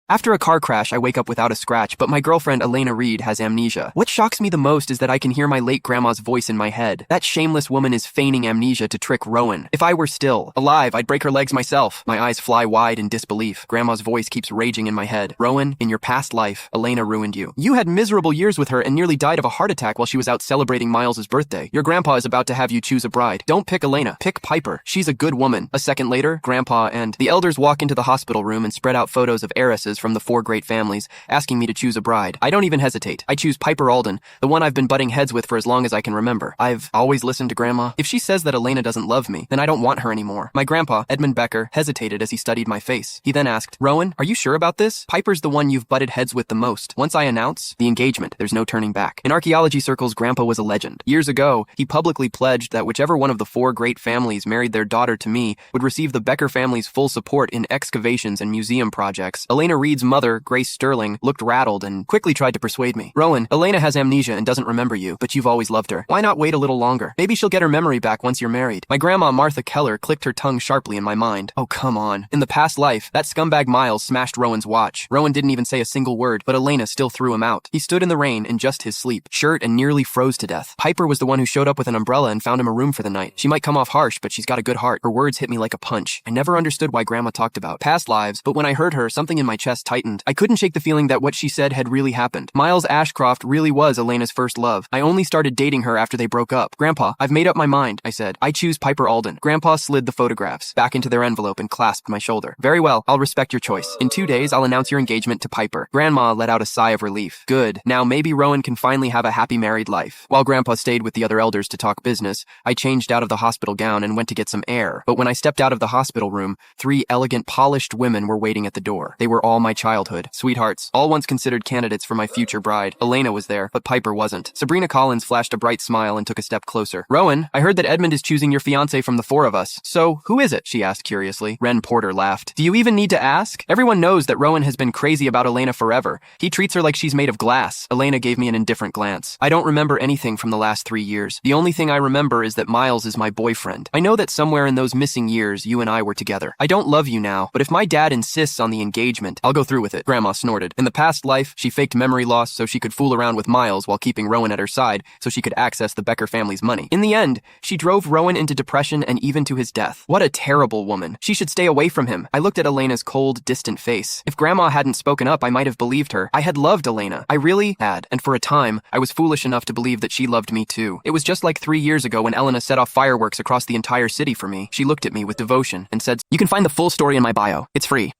After a car crash, I wake up without a scratch, but my girlfriend Elena Reed has amnesia. What shocks me the most is that I can hear my late grandma's voice in my head. That shameless woman is feigning amnesia to trick Rowan. If I were still alive, I'd break her legs myself. My eyes fly wide in disbelief. Grandma's voice keeps raging in my head. Rowan, in your past life, Elena ruined you. You had miserable years with her and nearly died of a heart attack while she was out celebrating Miles's birthday. Your grandpa is about to have you choose a bride. Don't pick Elena. Pick Piper. She's a good woman. A second later, Grandpa and the elders walk into the hospital room and spread out photos of heiresses from the 4 great families, asking me to choose a bride. I don't even hesitate. I choose Piper Alden, the one I've been butting heads with for as long as I can remember. I've always listened to Grandma. If she says that Elena doesn't love me, then I don't want her anymore. My grandpa, Edmund Becker, hesitated as he studied my face. He then asked, Rowan, are you sure about this? Piper's the one you've butted heads with the most. Once I announce the engagement, there's no turning back. In archaeology circles, Grandpa was a legend. Years ago, he publicly pledged that whichever one of the 4 great families married their daughter to me would receive the Becker family's full support in excavations and museum projects. Elena Reed's mother, Grace Sterling, looked rattled and quickly tried to persuade me. Rowan, Elena has amnesia and doesn't remember you, but you've always loved her. Why not wait a little longer? Maybe she'll get her memory back once you're married. My grandma, Martha Keller, clicked her tongue sharply in my mind. Oh, come on. In the past life, that scumbag Miles smashed Rowan's watch. Rowan didn't even say a single word, but Elena still threw him out. He stood in the rain in just his sleep shirt and nearly froze to death. Piper was the one who showed up with an umbrella and found him a room for the night. She might come off harsh, but she's got a good heart. Her words hit me like a punch. I never understood why Grandma talked about past lives, but when I heard her, something in my chest tightened. I couldn't shake the feeling that what she said had really happened. Miles Ashcroft really was Elena's first love. I only started dating her after they broke up. Grandpa, I've made up my mind, I said. I choose Piper Alden. Grandpa slid the photographs back into their envelope and clasped my shoulder. Very well, I'll respect your choice. In 2 days, I'll announce your engagement to Piper. Grandma let out a sigh of relief. Good. Now maybe Rowan can finally have a happy married life. While Grandpa stayed with the other elders to talk business, I changed out of the hospital gown and went to get some air. But when I stepped out of the hospital room, 3 elegant, polished women were waiting at the door. They were all my childhood. Sweethearts. All once considered candidates for my future bride. Elena was there, but Piper wasn't. Sabrina Collins flashed a bright smile and took a step closer. Rowan, I heard that Edmund is choosing your fiancé from the 4 of us. So, who is it? She asked curiously. Ren Porter laughed. Do you even need to ask? Everyone knows that Rowan has been crazy about Elena forever. He treats her like she's made of glass. Elena gave me an indifferent glance. I don't remember anything from the last 3 years. The only thing I remember is that Miles is my boyfriend. I know that somewhere in those missing years, you and I were together. I don't love you now, but if my dad insists on the engagement, I'll go through with it. Grandma snorted. In the past life, she faked memory loss so she could fool around with Miles while keeping Rowan at her side so she could access the Becker family's money. In the end, she drove Rowan into depression and even to his death. What a terrible woman. She should stay away from him. I looked at Elena's cold, distant face. If Grandma hadn't spoken up, I might have believed her. I had loved Elena. I really had. And for a time, I was foolish enough to believe that she loved me too. It was just like 3 years ago when Elena set off fireworks across the entire city for me. She looked at me with devotion and said, "You can find the full story in my bio. It's free."